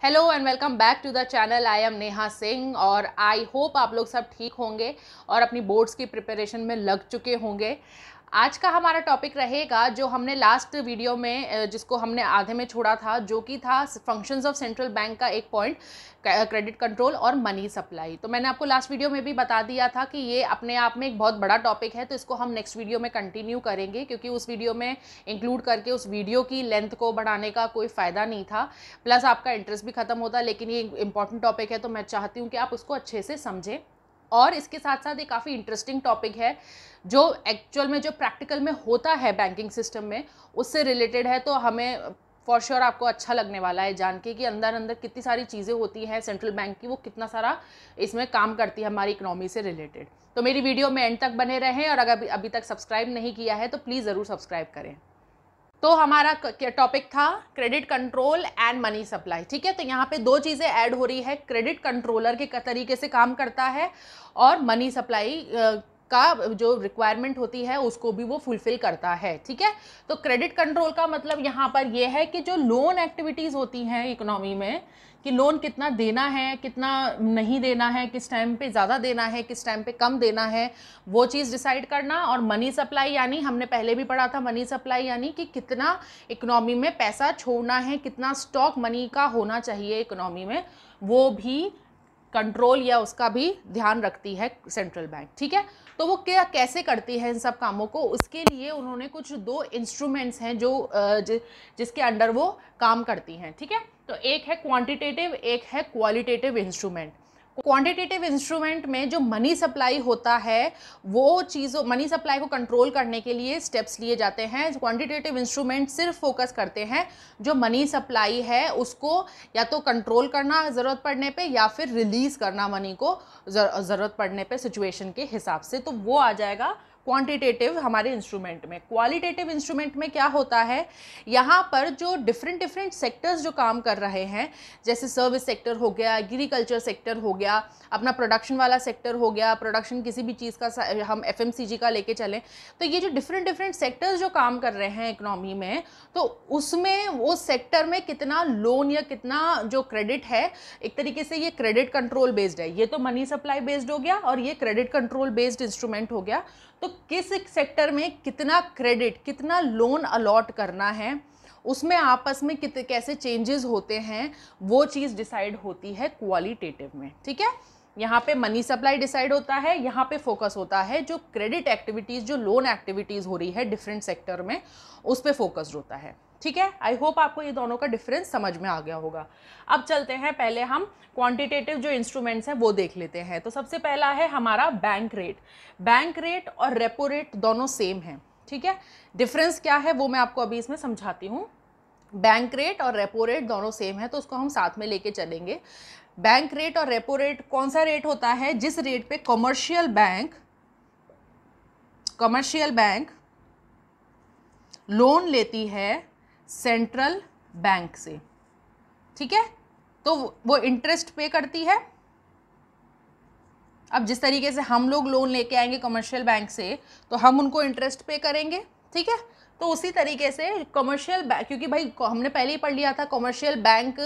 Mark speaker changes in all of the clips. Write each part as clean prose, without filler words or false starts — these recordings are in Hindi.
Speaker 1: Hello and welcome back to the channel. I am Neha Singh और आई होप आप लोग सब ठीक होंगे और अपनी बोर्ड्स की प्रिपरेशन में लग चुके होंगे। आज का हमारा टॉपिक रहेगा जो हमने लास्ट वीडियो में जिसको हमने आधे में छोड़ा था, जो कि था फंक्शंस ऑफ सेंट्रल बैंक का एक पॉइंट, क्रेडिट कंट्रोल और मनी सप्लाई। तो मैंने आपको लास्ट वीडियो में भी बता दिया था कि ये अपने आप में एक बहुत बड़ा टॉपिक है, तो इसको हम नेक्स्ट वीडियो में कंटिन्यू करेंगे, क्योंकि उस वीडियो में इंक्लूड करके उस वीडियो की लेंथ को बढ़ाने का कोई फ़ायदा नहीं था, प्लस आपका इंटरेस्ट भी खत्म होता। लेकिन ये इंपॉर्टेंट टॉपिक है, तो मैं चाहती हूँ कि आप उसको अच्छे से समझें। और इसके साथ साथ ये काफ़ी इंटरेस्टिंग टॉपिक है जो एक्चुअल में जो प्रैक्टिकल में होता है बैंकिंग सिस्टम में, उससे रिलेटेड है। तो हमें फॉर श्योर आपको अच्छा लगने वाला है जान के कि अंदर अंदर कितनी सारी चीज़ें होती हैं सेंट्रल बैंक की, वो कितना सारा इसमें काम करती है हमारी इकोनॉमी से रिलेटेड। तो मेरी वीडियो में एंड तक बने रहें, और अगर अभी तक सब्सक्राइब नहीं किया है तो प्लीज़ ज़रूर सब्सक्राइब करें। तो हमारा टॉपिक था credit control and money supply. ठीक है, तो यहाँ पे दो चीज़ें ऐड हो रही है, क्रेडिट कंट्रोलर के तरीके से काम करता है और मनी सप्लाई का जो रिक्वायरमेंट होती है उसको भी वो फुलफिल करता है। ठीक है, तो क्रेडिट कंट्रोल का मतलब यहाँ पर ये है कि जो लोन एक्टिविटीज़ होती हैं इकोनॉमी में, कि लोन कितना देना है, कितना नहीं देना है, किस टाइम पे ज़्यादा देना है, किस टाइम पे कम देना है, वो चीज़ डिसाइड करना। और मनी सप्लाई यानी हमने पहले भी पढ़ा था, मनी सप्लाई यानी कि कितना इकोनॉमी में पैसा छोड़ना है, कितना स्टॉक मनी का होना चाहिए इकोनॉमी में, वो भी कंट्रोल या उसका भी ध्यान रखती है सेंट्रल बैंक। ठीक है, तो वो क्या कैसे करती है इन सब कामों को, उसके लिए उन्होंने कुछ दो इंस्ट्रूमेंट्स हैं जो जिसके अंडर वो काम करती हैं। ठीक है, तो एक है क्वांटिटेटिव, एक है क्वालिटेटिव इंस्ट्रूमेंट। क्वांटिटेटिव इंस्ट्रूमेंट में जो मनी सप्लाई होता है, वो चीज़ों मनी सप्लाई को कंट्रोल करने के लिए स्टेप्स लिए जाते हैं। क्वांटिटेटिव इंस्ट्रूमेंट सिर्फ फोकस करते हैं जो मनी सप्लाई है उसको या तो कंट्रोल करना ज़रूरत पड़ने पे, या फिर रिलीज़ करना मनी को ज़रूरत पड़ने पे सिचुएशन के हिसाब से। तो वो आ जाएगा क्वांटिटेटिव हमारे इंस्ट्रूमेंट में। क्वालिटेटिव इंस्ट्रूमेंट में क्या होता है, यहाँ पर जो डिफरेंट सेक्टर्स जो काम कर रहे हैं, जैसे सर्विस सेक्टर हो गया, एग्रीकल्चर सेक्टर हो गया, अपना प्रोडक्शन वाला सेक्टर हो गया, प्रोडक्शन किसी भी चीज़ का हम FMCG का लेके चलें, तो ये जो डिफरेंट सेक्टर्स जो काम कर रहे हैं इकोनॉमी में, तो उसमें वो सेक्टर में कितना लोन या कितना जो क्रेडिट है, एक तरीके से ये क्रेडिट कंट्रोल बेस्ड है। ये तो मनी सप्लाई बेस्ड हो गया और ये क्रेडिट कंट्रोल बेस्ड इंस्ट्रूमेंट हो गया। तो किस सेक्टर में कितना क्रेडिट, कितना लोन अलॉट करना है, उसमें आपस में कैसे चेंजेस होते हैं, वो चीज़ डिसाइड होती है क्वालिटेटिव में। ठीक है, यहाँ पे मनी सप्लाई डिसाइड होता है, यहाँ पे फोकस होता है जो क्रेडिट एक्टिविटीज़, जो लोन एक्टिविटीज़ हो रही है डिफरेंट सेक्टर में, उस पर फोकस्ड होता है। ठीक है, आई होप आपको ये दोनों का डिफरेंस समझ में आ गया होगा। अब चलते हैं, पहले हम क्वांटिटेटिव जो इंस्ट्रूमेंट्स हैं वो देख लेते हैं। तो सबसे पहला है हमारा बैंक रेट। बैंक रेट और रेपो रेट दोनों सेम हैं। ठीक है, डिफरेंस क्या है वो मैं आपको अभी इसमें समझाती हूँ। बैंक रेट और रेपो रेट दोनों सेम है, तो उसको हम साथ में लेके चलेंगे। बैंक रेट और रेपो रेट कौन सा रेट होता है, जिस रेट पे कमर्शियल बैंक लोन लेती है सेंट्रल बैंक से। ठीक है, तो वो इंटरेस्ट पे करती है। अब जिस तरीके से हम लोग लोन लेके आएंगे कमर्शियल बैंक से, तो हम उनको इंटरेस्ट पे करेंगे। ठीक है, तो उसी तरीके से कमर्शियल बैंक, क्योंकि भाई हमने पहले ही पढ़ लिया था, कमर्शियल बैंक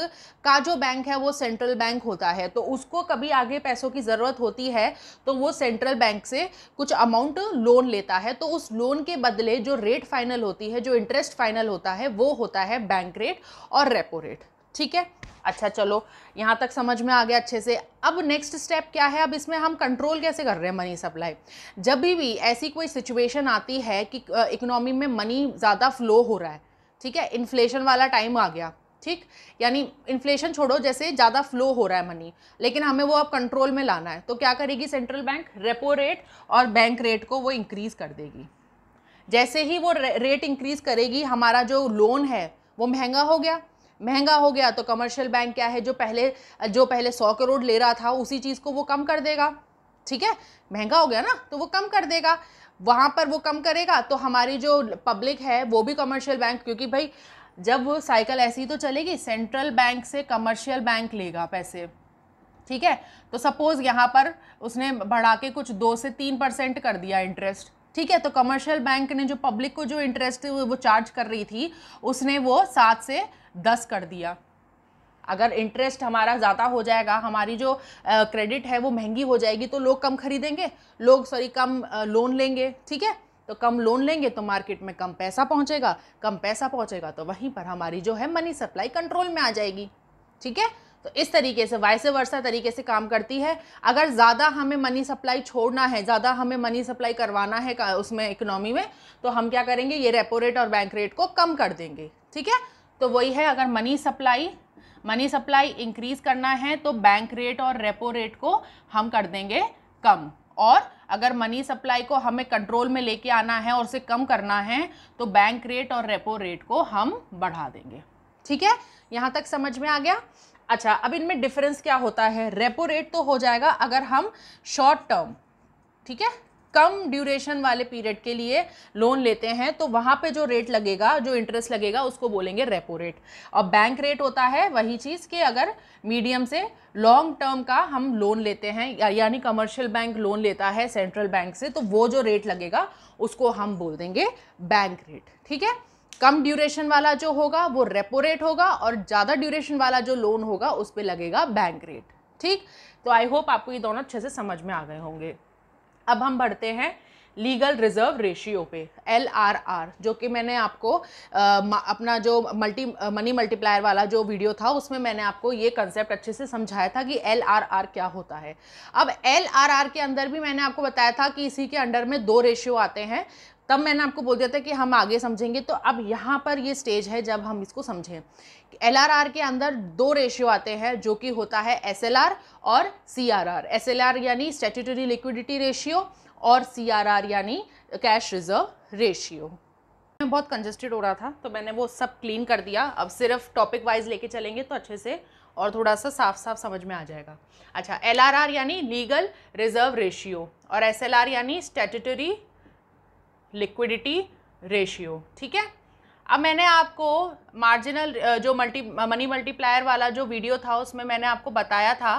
Speaker 1: का जो बैंक है वो सेंट्रल बैंक होता है, तो उसको कभी आगे पैसों की ज़रूरत होती है तो वो सेंट्रल बैंक से कुछ अमाउंट लोन लेता है, तो उस लोन के बदले जो रेट फाइनल होती है, जो इंटरेस्ट फाइनल होता है, वो होता है बैंक रेट और रेपो रेट। ठीक है, अच्छा चलो यहाँ तक समझ में आ गया अच्छे से। अब नेक्स्ट स्टेप क्या है, अब इसमें हम कंट्रोल कैसे कर रहे हैं मनी सप्लाई। जब भी ऐसी कोई सिचुएशन आती है कि इकोनॉमी में मनी ज़्यादा फ्लो हो रहा है, ठीक है, इन्फ्लेशन वाला टाइम आ गया, ठीक, यानी इन्फ्लेशन छोड़ो, जैसे ज़्यादा फ्लो हो रहा है मनी, लेकिन हमें वो अब कंट्रोल में लाना है, तो क्या करेगी सेंट्रल बैंक, रेपो रेट और बैंक रेट को वो इंक्रीज़ कर देगी। जैसे ही वो रेट इंक्रीज़ करेगी, हमारा जो लोन है वो महंगा हो गया, तो कमर्शियल बैंक क्या है, जो पहले 100 करोड़ ले रहा था, उसी चीज़ को वो कम कर देगा। ठीक है, महंगा हो गया ना, तो वो कम कर देगा, वहाँ पर वो कम करेगा, तो हमारी जो पब्लिक है वो भी कमर्शियल बैंक, क्योंकि भाई जब वो साइकिल ऐसी तो चलेगी, सेंट्रल बैंक से कमर्शियल बैंक लेगा पैसे। ठीक है, तो सपोज़ यहाँ पर उसने बढ़ा के कुछ 2 से 3% कर दिया इंटरेस्ट। ठीक है, तो कमर्शियल बैंक ने जो पब्लिक को जो इंटरेस्ट वो चार्ज कर रही थी, उसने वो 7 से 10 कर दिया। अगर इंटरेस्ट हमारा ज़्यादा हो जाएगा, हमारी जो क्रेडिट है वो महंगी हो जाएगी, तो लोग कम खरीदेंगे, कम लोन लेंगे, ठीक है। तो कम लोन लेंगे तो मार्केट में कम पैसा पहुंचेगा, कम पैसा पहुंचेगा तो वहीं पर हमारी जो है मनी सप्लाई कंट्रोल में आ जाएगी, ठीक है। तो इस तरीके से वाइस वर्सा तरीके से काम करती है। अगर ज़्यादा हमें मनी सप्लाई छोड़ना है, ज़्यादा हमें मनी सप्लाई करवाना है उसमें इकोनॉमी में, तो हम क्या करेंगे, ये रेपो रेट और बैंक रेट को कम कर देंगे, ठीक है। तो वही है, अगर मनी सप्लाई इंक्रीज करना है तो बैंक रेट और रेपो रेट को हम कर देंगे कम, और अगर मनी सप्लाई को हमें कंट्रोल में लेके आना है और उसे कम करना है तो बैंक रेट और रेपो रेट को हम बढ़ा देंगे, ठीक है। यहाँ तक समझ में आ गया। अच्छा, अब इनमें डिफरेंस क्या होता है। रेपो रेट तो हो जाएगा अगर हम शॉर्ट टर्म, ठीक है, कम ड्यूरेशन वाले पीरियड के लिए लोन लेते हैं तो वहाँ पे जो रेट लगेगा, जो इंटरेस्ट लगेगा, उसको बोलेंगे रेपो रेट। और बैंक रेट होता है वही चीज़ कि अगर मीडियम से लॉन्ग टर्म का हम लोन लेते हैं, यानी कमर्शियल बैंक लोन लेता है सेंट्रल बैंक से, तो वो जो रेट लगेगा उसको हम बोल देंगे बैंक रेट, ठीक है। कम ड्यूरेशन वाला जो होगा वो रेपो रेट होगा, और ज़्यादा ड्यूरेशन वाला जो लोन होगा उस पर लगेगा बैंक रेट, ठीक। तो आई होप आपको ये दोनों अच्छे से समझ में आ गए होंगे। अब हम बढ़ते हैं लीगल रिजर्व रेशियो पे, LRR, जो कि मैंने आपको अपना जो मनी मल्टीप्लायर वाला जो वीडियो था उसमें मैंने आपको ये कंसेप्ट अच्छे से समझाया था कि LRR क्या होता है। अब LRR के अंदर भी मैंने आपको बताया था कि इसी के अंडर में 2 रेशियो आते हैं, तब मैंने आपको बोल दिया था कि हम आगे समझेंगे। तो अब यहाँ पर ये स्टेज है जब हम इसको समझें। LRR के अंदर 2 रेशियो आते हैं, जो कि होता है SLR और CRR। SLR यानी स्टैट्यूटरी लिक्विडिटी रेशियो, और CRR यानी कैश रिजर्व रेशियो। मैं बहुत कंजस्टेड हो रहा था तो मैंने वो सब क्लीन कर दिया। अब सिर्फ टॉपिक वाइज लेके चलेंगे तो अच्छे से और थोड़ा सा साफ साफ समझ में आ जाएगा। अच्छा, LRR यानी लीगल रिजर्व रेशियो, और SLR यानी स्टैट्यूटरी लिक्विडिटी रेशियो, ठीक है। अब मैंने आपको मार्जिनल जो मनी मल्टीप्लायर वाला जो वीडियो था उसमें मैंने आपको बताया था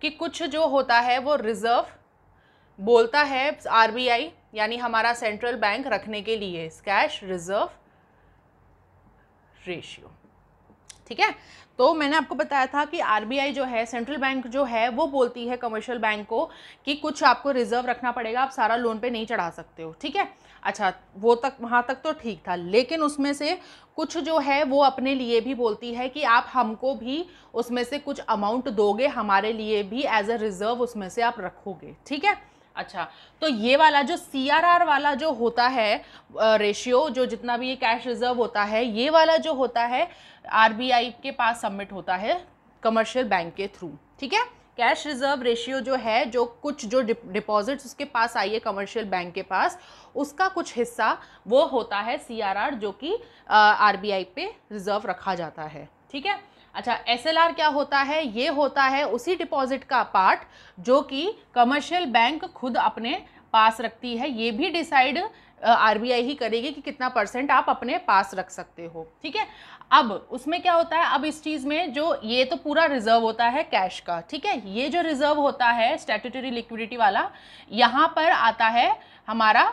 Speaker 1: कि कुछ जो होता है वो रिजर्व बोलता है RBI यानी हमारा सेंट्रल बैंक रखने के लिए, कैश रिजर्व रेशियो, ठीक है। तो मैंने आपको बताया था कि RBI जो है, सेंट्रल बैंक जो है, वो बोलती है कमर्शियल बैंक को कि कुछ आपको रिजर्व रखना पड़ेगा, आप सारा लोन पे नहीं चढ़ा सकते हो, ठीक है। अच्छा, वो तक वहाँ तक तो ठीक था, लेकिन उसमें से कुछ जो है वो अपने लिए भी बोलती है कि आप हमको भी उसमें से कुछ अमाउंट दोगे, हमारे लिए भी एज अ रिजर्व उसमें से आप रखोगे, ठीक है। अच्छा, तो ये वाला जो CRR वाला जो होता है रेशियो, जो जितना भी ये कैश रिजर्व होता है, ये वाला जो होता है RBI के पास सबमिट होता है कमर्शियल बैंक के थ्रू, ठीक है। कैश रिजर्व रेशियो जो है, जो कुछ जो डिपॉजिट्स उसके पास आई है कमर्शियल बैंक के पास, उसका कुछ हिस्सा वो होता है CRR, जो कि RBI पे रिजर्व रखा जाता है, ठीक है। अच्छा, SLR क्या होता है, ये होता है उसी डिपॉजिट का पार्ट जो कि कमर्शियल बैंक खुद अपने पास रखती है। ये भी डिसाइड RBI ही करेगी कि कितना % आप अपने पास रख सकते हो, ठीक है। अब उसमें क्या होता है, अब इस चीज़ में जो ये तो पूरा रिजर्व होता है कैश का, ठीक है। ये जो रिजर्व होता है स्टैट्यूटरी लिक्विडिटी वाला, यहाँ पर आता है हमारा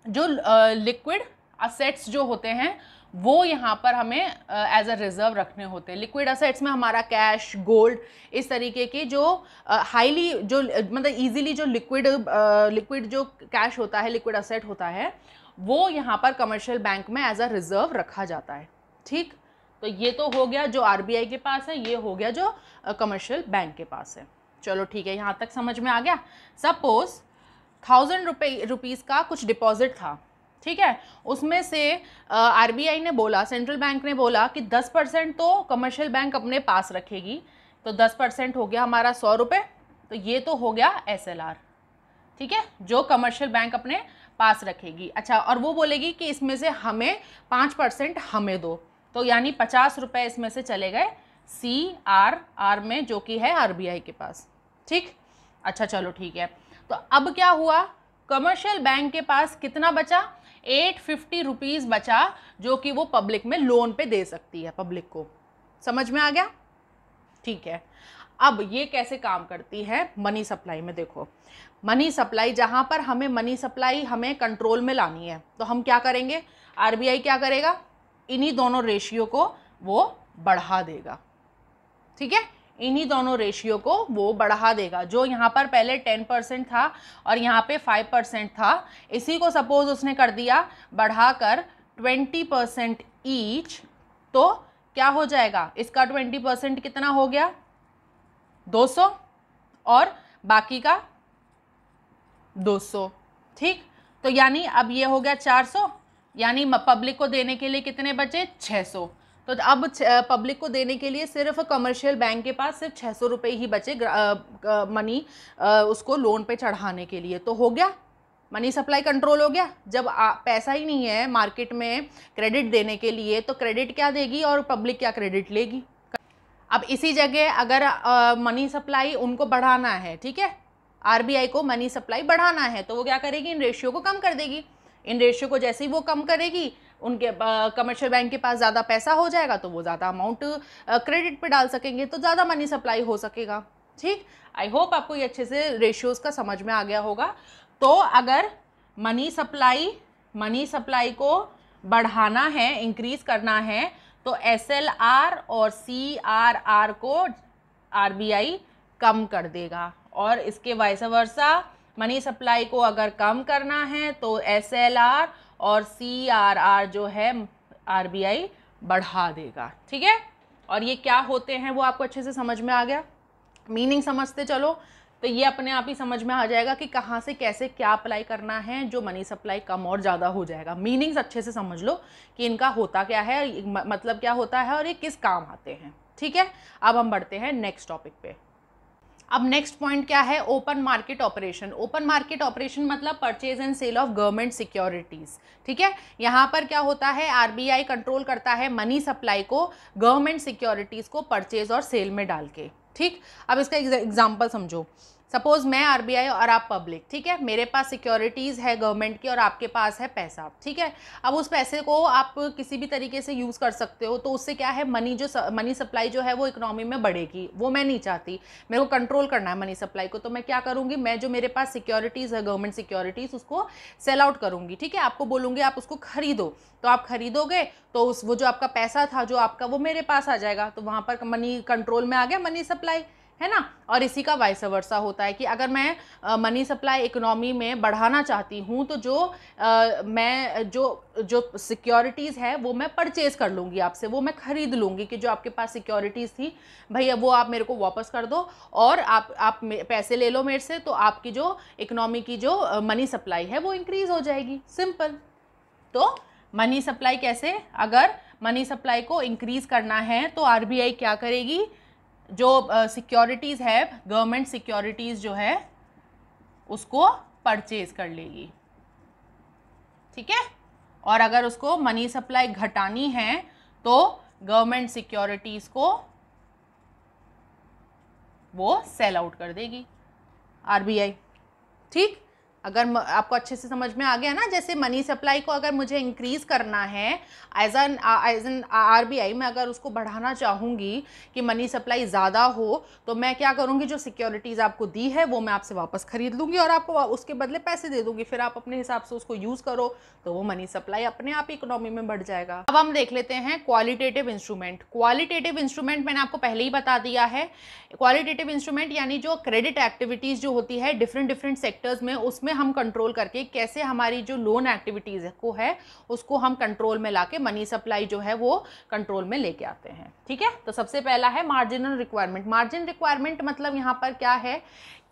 Speaker 1: जो लिक्विड असेट्स जो होते हैं वो यहाँ पर हमें एज अ रिजर्व रखने होते हैं। लिक्विड असेट्स में हमारा कैश, गोल्ड, इस तरीके के जो हाईली जो मतलब इजीली जो लिक्विड जो कैश होता है, लिक्विड असेट होता है, वो यहाँ पर कमर्शियल बैंक में एज अ रिजर्व रखा जाता है, ठीक। तो ये तो हो गया जो RBI के पास है, ये हो गया जो कमर्शियल बैंक के पास है। चलो ठीक है, यहाँ तक समझ में आ गया। सपोज 1000 रुपीज़ का कुछ डिपॉजिट था, ठीक है। उसमें से RBI ने बोला, सेंट्रल बैंक ने बोला कि 10% तो कमर्शियल बैंक अपने पास रखेगी, तो 10% हो गया हमारा 100 रुपये, तो ये तो हो गया SLR, ठीक है, जो कमर्शियल बैंक अपने पास रखेगी। अच्छा, और वो बोलेगी कि इसमें से हमें 5% हमें दो, तो यानी 50 रुपये इसमें से चले गए CRR में, जो कि है RBI के पास, ठीक। अच्छा चलो ठीक है, तो अब क्या हुआ, कमर्शियल बैंक के पास कितना बचा, 850 रुपीज़ बचा, जो कि वो पब्लिक में लोन पे दे सकती है पब्लिक को। समझ में आ गया, ठीक है। अब ये कैसे काम करती है मनी सप्लाई में, देखो मनी सप्लाई, जहाँ पर हमें मनी सप्लाई हमें कंट्रोल में लानी है तो हम क्या करेंगे, RBI क्या करेगा, इन्हीं दोनों रेशियो को वो बढ़ा देगा, ठीक है, इन्हीं दोनों रेशियो को वो बढ़ा देगा। जो यहाँ पर पहले 10% था और यहाँ पे 5% था, इसी को सपोज उसने कर दिया बढ़ाकर 20% ईच, तो क्या हो जाएगा, इसका 20% कितना हो गया 200 और बाकी का 200। ठीक, तो यानी अब ये हो गया 400, यानी पब्लिक को देने के लिए कितने बचे 600। तो अब पब्लिक को देने के लिए सिर्फ कमर्शियल बैंक के पास सिर्फ 600 रुपये ही बचे मनी उसको लोन पे चढ़ाने के लिए। तो हो गया, मनी सप्लाई कंट्रोल हो गया। जब पैसा ही नहीं है मार्केट में क्रेडिट देने के लिए, तो क्रेडिट क्या देगी और पब्लिक क्या क्रेडिट लेगी। अब इसी जगह अगर मनी सप्लाई उनको बढ़ाना है, ठीक है, आरबीआई को मनी सप्लाई बढ़ाना है, तो वो क्या करेगी, इन रेशियो को कम कर देगी। इन रेशियो को जैसे ही वो कम करेगी, उनके कमर्शियल बैंक के पास ज़्यादा पैसा हो जाएगा, तो वो ज़्यादा अमाउंट क्रेडिट पे डाल सकेंगे, तो ज़्यादा मनी सप्लाई हो सकेगा। ठीक, आई होप आपको ये अच्छे से रेशियोज़ का समझ में आ गया होगा। तो अगर मनी सप्लाई को बढ़ाना है, इंक्रीज करना है, तो SLR और CRR को RBI कम कर देगा, और इसके वाइस वर्सा मनी सप्लाई को अगर कम करना है तो SLR और CRR जो है RBI बढ़ा देगा। ठीक है, और ये क्या होते हैं वो आपको अच्छे से समझ में आ गया, मीनिंग समझते चलो तो ये अपने आप ही समझ में आ जाएगा कि कहाँ से कैसे क्या अप्लाई करना है जो मनी सप्लाई कम और ज़्यादा हो जाएगा। मीनिंग्स अच्छे से समझ लो कि इनका होता क्या है, मतलब क्या होता है और ये किस काम आते हैं। ठीक है, अब हम बढ़ते हैं नेक्स्ट टॉपिक पे। अब नेक्स्ट पॉइंट क्या है, open market operation. Open market operation मतलब purchase and sale of government securities. ठीक है, यहाँ पर क्या होता है, आरबीआई कंट्रोल करता है मनी सप्लाई को गवर्नमेंट सिक्योरिटीज़ को परचेज और सेल में डाल के। ठीक, अब इसका एग्जांपल समझो। सपोज मैं आरबीआई और आप पब्लिक, ठीक है, मेरे पास सिक्योरिटीज़ है गवर्नमेंट की और आपके पास है पैसा। ठीक है, अब उस पैसे को आप किसी भी तरीके से यूज़ कर सकते हो, तो उससे क्या है, मनी सप्लाई जो है वो इकोनॉमी में बढ़ेगी। वो मैं नहीं चाहती, मेरे को कंट्रोल करना है मनी सप्लाई को। तो मैं क्या करूँगी, मैं जो मेरे पास सिक्योरिटीज़ है गवर्नमेंट सिक्योरिटीज़ उसको सेल आउट करूँगी। ठीक है, आपको बोलूँगी आप उसको खरीदो, तो आप खरीदोगे तो वो जो आपका पैसा था जो आपका, वो मेरे पास आ जाएगा। तो वहाँ पर मनी कंट्रोल में आ गया, मनी सप्लाई, है ना। और इसी का वाइस वर्सा होता है कि अगर मैं मनी सप्लाई इकोनॉमी में बढ़ाना चाहती हूँ, तो मैं जो सिक्योरिटीज़ है वो मैं परचेज कर लूँगी आपसे, वो मैं ख़रीद लूँगी कि जो आपके पास सिक्योरिटीज़ थी भैया वो आप मेरे को वापस कर दो और आप पैसे ले लो मेरे से, तो आपकी जो इकोनॉमी की जो मनी सप्लाई है वो इंक्रीज़ हो जाएगी। सिंपल। तो मनी सप्लाई कैसे, अगर मनी सप्लाई को इंक्रीज़ करना है तो आरबीआई क्या करेगी, जो सिक्योरिटीज़ है गवर्नमेंट सिक्योरिटीज़ जो है उसको परचेज कर लेगी। ठीक है, और अगर उसको मनी सप्लाई घटानी है तो गवर्नमेंट सिक्योरिटीज़ को वो सेल आउट कर देगी आरबीआई। ठीक, अगर आपको अच्छे से समझ में आ गया ना, जैसे मनी सप्लाई को अगर मुझे इंक्रीज करना है एज एन आरबीआई में, अगर उसको बढ़ाना चाहूँगी कि मनी सप्लाई ज़्यादा हो, तो मैं क्या करूँगी, जो सिक्योरिटीज़ आपको दी है वो मैं आपसे वापस खरीद लूँगी और आपको उसके बदले पैसे दे दूँगी, फिर आप अपने हिसाब से उसको यूज़ करो, तो वो मनी सप्लाई अपने आप इकोनॉमी में बढ़ जाएगा। अब हम देख लेते हैं क्वालिटेटिव इंस्ट्रूमेंट। क्वालिटेटिव इंस्ट्रूमेंट मैंने आपको पहले ही बता दिया है। क्वालिटेटिव इंस्ट्रूमेंट यानी जो क्रेडिट एक्टिविटीज़ जो होती है डिफरेंट सेक्टर्स में, उसमें हम कंट्रोल करके कैसे हमारी जो लोन एक्टिविटीज़ को है उसको हम कंट्रोल में लाके मनी सप्लाई जो है वो कंट्रोल में लेके आते हैं। ठीक है, तो सबसे पहला है मार्जिनल रिक्वायरमेंट। मार्जिन रिक्वायरमेंट मतलब यहाँ पर क्या है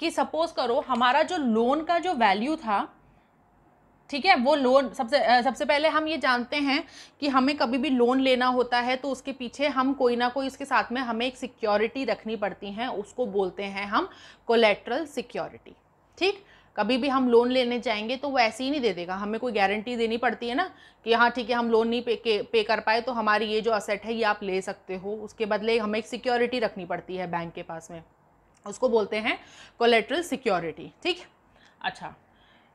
Speaker 1: कि सपोज करो हमारा जो लोन का जो वैल्यू था, ठीक है, वो लोन सबसे पहले हम ये जानते हैं कि हमें कभी भी लोन लेना होता है तो उसके पीछे हम कोई ना कोई इसके साथ में हमें एक सिक्योरिटी रखनी पड़ती है, उसको बोलते हैं हम कोलेटरल सिक्योरिटी। ठीक, कभी भी हम लोन लेने जाएंगे तो वो ऐसे ही नहीं दे देगा, हमें कोई गारंटी देनी पड़ती है ना कि हाँ ठीक है हम लोन नहीं पे कर पाए तो हमारी ये जो असेट है ये आप ले सकते हो, उसके बदले हमें एक सिक्योरिटी रखनी पड़ती है बैंक के पास में, उसको बोलते हैं कोलेटरल सिक्योरिटी। ठीक, अच्छा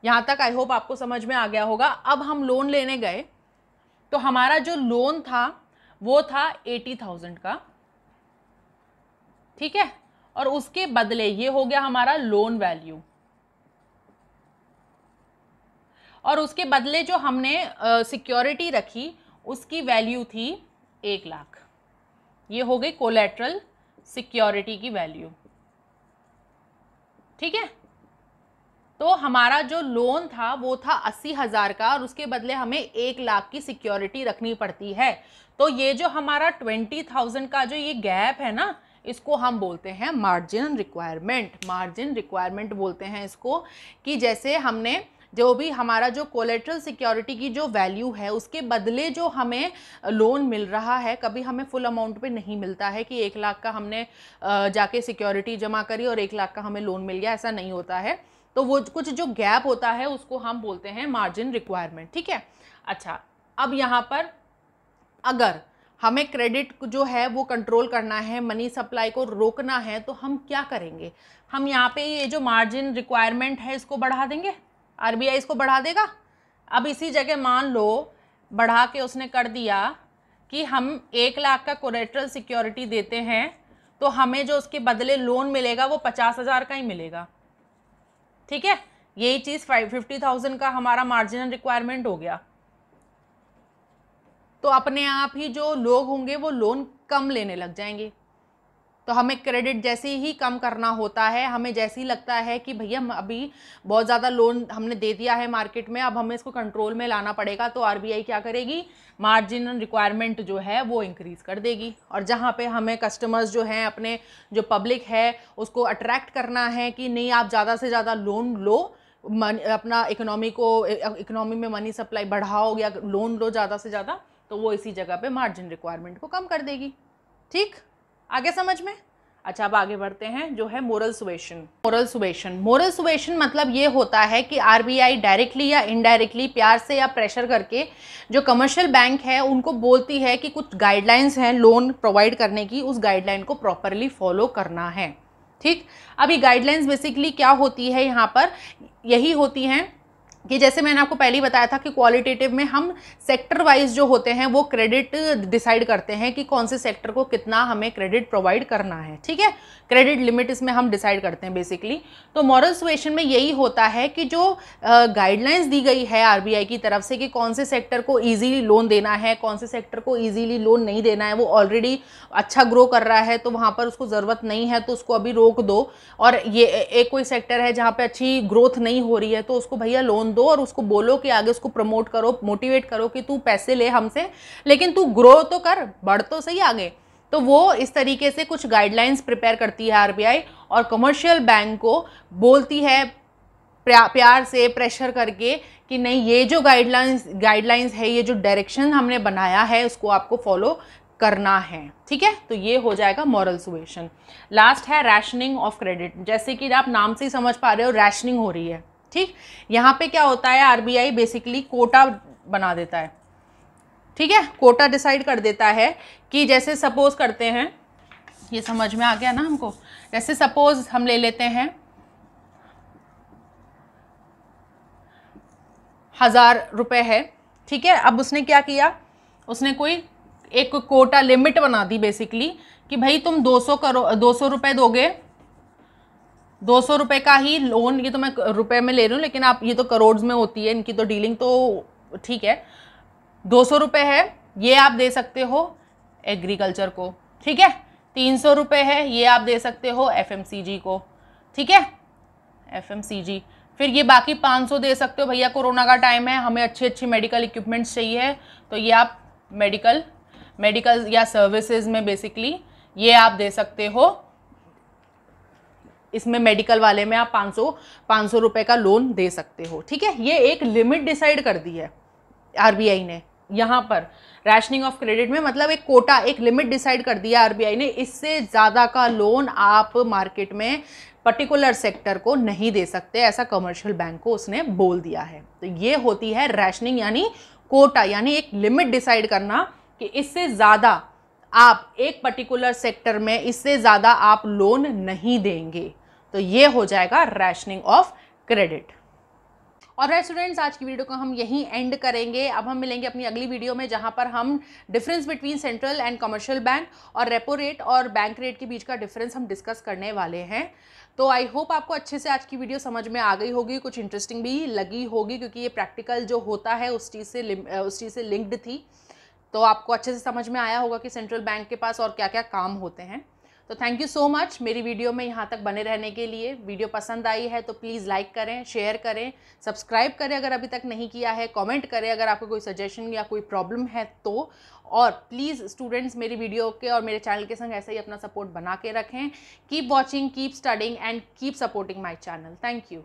Speaker 1: यहाँ तक आई होप आपको समझ में आ गया होगा। अब हम लोन लेने गए तो हमारा जो लोन था वो था 80,000 का, ठीक है, और उसके बदले ये हो गया हमारा लोन वैल्यू, और उसके बदले जो हमने सिक्योरिटी रखी उसकी वैल्यू थी 1 लाख। ये हो गई कोलेटरल सिक्योरिटी की वैल्यू। ठीक है, तो हमारा जो लोन था वो था 80,000 का और उसके बदले हमें 1,00,000 की सिक्योरिटी रखनी पड़ती है। तो ये जो हमारा 20,000 का जो ये गैप है ना, इसको हम बोलते हैं मार्जिन रिक्वायरमेंट। मार्जिन रिक्वायरमेंट बोलते हैं इसको, कि जैसे हमने जो भी हमारा जो कोलेटरल सिक्योरिटी की जो वैल्यू है उसके बदले जो हमें लोन मिल रहा है, कभी हमें फुल अमाउंट पे नहीं मिलता है कि 1,00,000 का हमने जाके सिक्योरिटी जमा करी और 1,00,000 का हमें लोन मिल गया, ऐसा नहीं होता है। तो वो कुछ जो गैप होता है उसको हम बोलते हैं मार्जिन रिक्वायरमेंट। ठीक है, अच्छा, अब यहाँ पर अगर हमें क्रेडिट जो है वो कंट्रोल करना है, मनी सप्लाई को रोकना है, तो हम क्या करेंगे? हम यहाँ पे ये जो मार्जिन रिक्वायरमेंट है इसको बढ़ा देंगे, आरबीआई इसको बढ़ा देगा। अब इसी जगह मान लो बढ़ा के उसने कर दिया कि हम 1,00,000 का कोलेटरल सिक्योरिटी देते हैं, तो हमें जो उसके बदले लोन मिलेगा वो 50,000 का ही मिलेगा। ठीक है, यही चीज़ 50,000 का हमारा मार्जिनल रिक्वायरमेंट हो गया। तो अपने आप ही जो लोग होंगे वो लोन कम लेने लग जाएंगे। तो हमें क्रेडिट जैसे ही कम करना होता है, हमें जैसे ही लगता है कि भैया अभी बहुत ज़्यादा लोन हमने दे दिया है मार्केट में, अब हमें इसको कंट्रोल में लाना पड़ेगा, तो आरबीआई क्या करेगी? मार्जिनल रिक्वायरमेंट जो है वो इंक्रीज़ कर देगी। और जहाँ पे हमें कस्टमर्स जो हैं, अपने जो पब्लिक है उसको अट्रैक्ट करना है कि नहीं आप ज़्यादा से ज़्यादा लोन लो, अपना इकोनॉमी में मनी सप्लाई बढ़ाओ या लोन लो ज़्यादा से ज़्यादा, तो वो इसी जगह पे मार्जिन रिक्वायरमेंट को कम कर देगी। ठीक, आगे समझ में? अच्छा, अब आगे बढ़ते हैं, जो है मोरल सुएशन। मोरल सुएशन मतलब ये होता है कि आरबीआई डायरेक्टली या इनडायरेक्टली, प्यार से या प्रेशर करके, जो कमर्शियल बैंक है उनको बोलती है कि कुछ गाइडलाइंस हैं लोन प्रोवाइड करने की, उस गाइडलाइन को प्रॉपरली फॉलो करना है। ठीक, अब ये गाइडलाइंस बेसिकली क्या होती है, यहाँ पर यही होती हैं कि जैसे मैंने आपको पहले ही बताया था कि क्वालिटेटिव में हम सेक्टर वाइज जो होते हैं वो क्रेडिट डिसाइड करते हैं कि कौन से सेक्टर को कितना हमें क्रेडिट प्रोवाइड करना है। ठीक है, क्रेडिट लिमिट इसमें हम डिसाइड करते हैं बेसिकली। तो मॉरल सुएशन में यही होता है कि जो गाइडलाइंस दी गई है आरबीआई की तरफ से कि कौन से सेक्टर को ईजीली लोन देना है, कौन से सेक्टर को ईजीली लोन नहीं देना है, वो ऑलरेडी अच्छा ग्रो कर रहा है तो वहाँ पर उसको ज़रूरत नहीं है तो उसको अभी रोक दो, और ये एक कोई सेक्टर है जहाँ पे अच्छी ग्रोथ नहीं हो रही है तो उसको भैया लोन दो, और उसको बोलो कि आगे उसको प्रमोट करो, मोटिवेट करो कि तू पैसे ले हमसे, लेकिन तू ग्रो तो कर, बढ़ तो सही आगे। तो वो इस तरीके से कुछ गाइडलाइंस प्रिपेयर करती है आरबीआई, और कमर्शियल बैंक को बोलती है प्यार से, प्रेशर करके कि नहीं, ये जो गाइडलाइंस है, ये जो डायरेक्शन हमने बनाया है उसको आपको फॉलो करना है। ठीक है, तो ये हो जाएगा मॉरल सुएशन। लास्ट है रैशनिंग ऑफ क्रेडिट। जैसे कि आप नाम से ही समझ पा रहे हो, रैशनिंग हो रही है। ठीक, यहाँ पे क्या होता है, आरबीआई बेसिकली कोटा बना देता है। ठीक है, कोटा डिसाइड कर देता है कि जैसे सपोज करते हैं, ये समझ में आ गया ना हमको, जैसे सपोज हम ले लेते हैं 1,000 रुपये है। ठीक है, अब उसने क्या किया, उसने कोई एक कोटा लिमिट बना दी बेसिकली कि भाई तुम 200 रुपये दोगे, 200 रुपये का ही लोन, ये तो मैं रुपए में ले रही हूँ लेकिन आप, ये तो करोड़ में होती है इनकी तो डीलिंग, तो ठीक है 200 रुपये है, ये आप दे सकते हो एग्रीकल्चर को। ठीक है, 300 रुपये है, ये आप दे सकते हो एफएमसीजी को। ठीक है, एफएमसीजी। फिर ये बाकी 500 दे सकते हो, भैया कोरोना का टाइम है, हमें अच्छी मेडिकल इक्विपमेंट्स चाहिए, तो ये आप मेडिकल या सर्विसेज में बेसिकली ये आप दे सकते हो। इसमें मेडिकल वाले में आप 500 रुपये का लोन दे सकते हो। ठीक है, ये एक लिमिट डिसाइड कर दी है आरबीआई ने यहाँ पर रैशनिंग ऑफ क्रेडिट में, मतलब एक कोटा, एक लिमिट डिसाइड कर दिया आरबीआई ने, इससे ज़्यादा का लोन आप मार्केट में पर्टिकुलर सेक्टर को नहीं दे सकते, ऐसा कमर्शियल बैंक को उसने बोल दिया है। तो ये होती है रैशनिंग, यानी कोटा, यानी एक लिमिट डिसाइड करना कि इससे ज़्यादा आप एक पर्टिकुलर सेक्टर में, इससे ज़्यादा आप लोन नहीं देंगे। तो ये हो जाएगा रैशनिंग ऑफ क्रेडिट। और स्टूडेंट्स, आज की वीडियो को हम यहीं एंड करेंगे। अब हम मिलेंगे अपनी अगली वीडियो में, जहां पर हम difference between central and commercial bank और रेपो रेट और बैंक रेट के बीच का डिफरेंस हम डिस्कस करने वाले हैं। तो आई होप आपको अच्छे से आज की वीडियो समझ में आ गई होगी, कुछ इंटरेस्टिंग भी लगी होगी, क्योंकि ये प्रैक्टिकल जो होता है उस चीज़ से लिंक्ड थी। तो आपको अच्छे से समझ में आया होगा कि सेंट्रल बैंक के पास और क्या क्या काम होते हैं। तो थैंक यू सो मच मेरी वीडियो में यहाँ तक बने रहने के लिए। वीडियो पसंद आई है तो प्लीज़ लाइक करें, शेयर करें, सब्सक्राइब करें अगर अभी तक नहीं किया है, कमेंट करें अगर आपको कोई सजेशन या कोई प्रॉब्लम है तो। और प्लीज़ स्टूडेंट्स मेरी वीडियो के और मेरे चैनल के संग ऐसे ही अपना सपोर्ट बना के रखें। Keep watching, keep studying and keep supporting my channel. Thank you.